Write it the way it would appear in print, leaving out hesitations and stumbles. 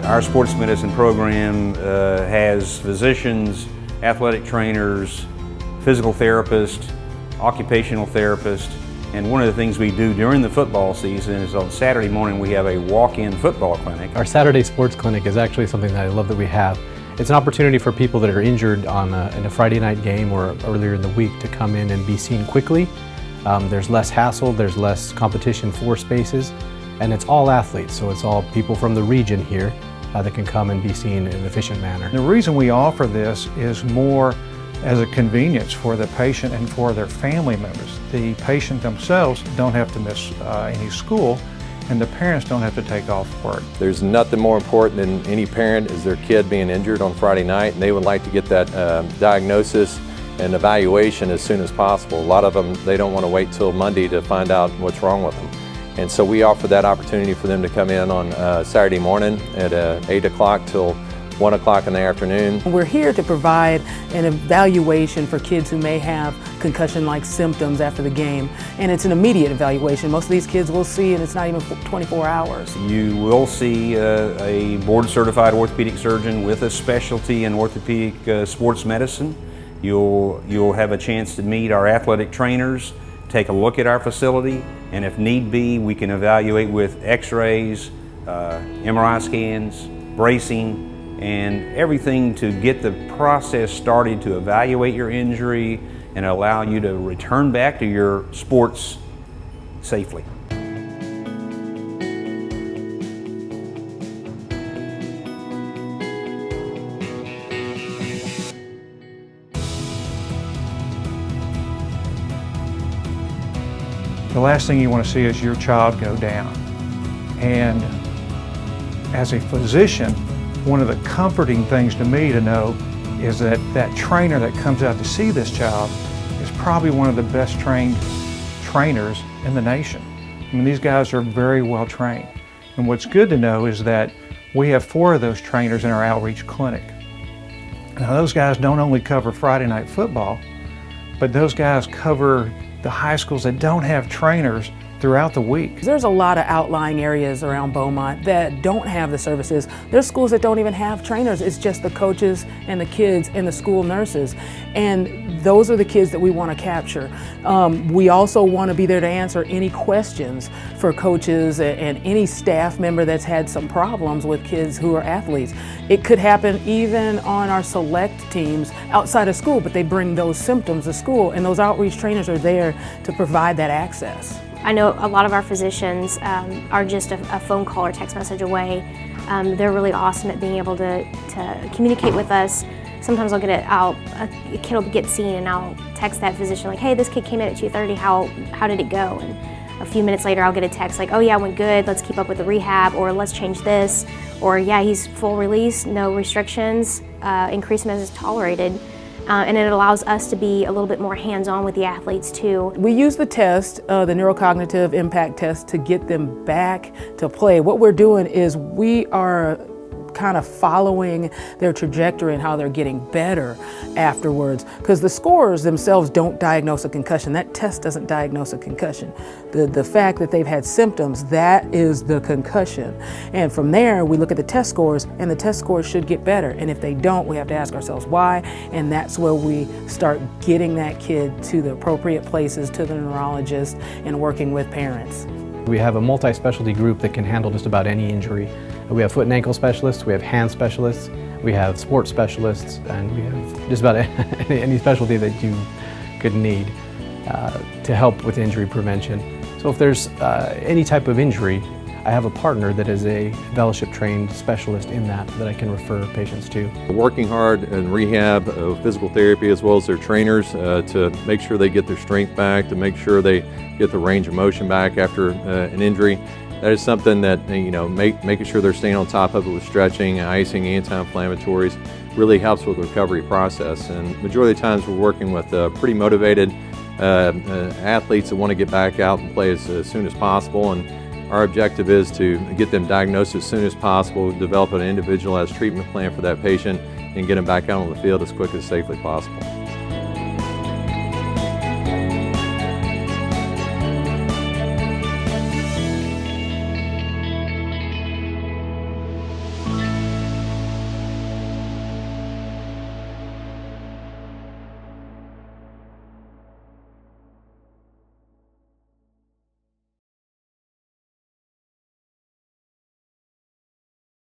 Our sports medicine program has physicians, athletic trainers, physical therapists, occupational therapists, and one of the things we do during the football season is on Saturday morning we have a walk-in football clinic. Our Saturday sports clinic is actually something that I love that we have. It's an opportunity for people that are injured in a Friday night game or earlier in the week to come in and be seen quickly. There's less hassle, there's less competition for spaces, and it's all athletes, so it's all people from the region here that can come and be seen in an efficient manner. The reason we offer this is more as a convenience for the patient and for their family members. The patient themselves don't have to miss any school, and the parents don't have to take off work. There's nothing more important than any parent is their kid being injured on Friday night, and they would like to get that diagnosis and evaluation as soon as possible. A lot of them, they don't want to wait till Monday to find out what's wrong with them. And so we offer that opportunity for them to come in on Saturday morning at 8 o'clock till 1 o'clock in the afternoon. We're here to provide an evaluation for kids who may have concussion-like symptoms after the game, and it's an immediate evaluation. Most of these kids we'll see, and it's not even 24 hours. You will see a board-certified orthopedic surgeon with a specialty in orthopedic sports medicine. You'll have a chance to meet our athletic trainers, take a look at our facility, and if need be, we can evaluate with x-rays, MRI scans, bracing, and everything to get the process started to evaluate your injury and allow you to return back to your sports safely. The last thing you want to see is your child go down. And as a physician, one of the comforting things to me to know is that that trainer that comes out to see this child is probably one of the best trained trainers in the nation. I mean, these guys are very well trained. And what's good to know is that we have 4 of those trainers in our outreach clinic. Now, those guys don't only cover Friday night football, but those guys cover the high schools that don't have trainers throughout the week. There's a lot of outlying areas around Beaumont that don't have the services. There's schools that don't even have trainers. It's just the coaches and the kids and the school nurses. And those are the kids that we want to capture. We also want to be there to answer any questions for coaches and any staff member that's had some problems with kids who are athletes. It could happen even on our select teams outside of school, but they bring those symptoms to school, and those outreach trainers are there to provide that access. I know a lot of our physicians are just a phone call or text message away. They're really awesome at being able to communicate with us. Sometimes a kid will get seen and I'll text that physician like, hey, this kid came in at 2:30, how did it go? And a few minutes later I'll get a text like, oh yeah, it went good, let's keep up with the rehab, or let's change this, or yeah, he's full release, no restrictions, increasement is tolerated. And it allows us to be a little bit more hands-on with the athletes too. We use the test, the neurocognitive impact test, to get them back to play. What we're doing is we are kind of following their trajectory and how they're getting better afterwards, because the scores themselves don't diagnose a concussion. That test doesn't diagnose a concussion. The fact that they've had symptoms, that is the concussion. And from there, we look at the test scores, and the test scores should get better. And if they don't, we have to ask ourselves why, and that's where we start getting that kid to the appropriate places, to the neurologist, and working with parents. We have a multi-specialty group that can handle just about any injury. We have foot and ankle specialists, we have hand specialists, we have sports specialists, and we have just about any specialty that you could need to help with injury prevention. So if there's any type of injury, I have a partner that is a fellowship-trained specialist in that I can refer patients to. Working hard in rehab, physical therapy, as well as their trainers to make sure they get their strength back, to make sure they get the range of motion back after an injury. That is something that, making sure they're staying on top of it with stretching, icing, anti-inflammatories really helps with the recovery process. And majority of the times we're working with pretty motivated athletes that want to get back out and play as soon as possible. And our objective is to get them diagnosed as soon as possible, develop an individualized treatment plan for that patient, and get them back out on the field as quick as safely possible.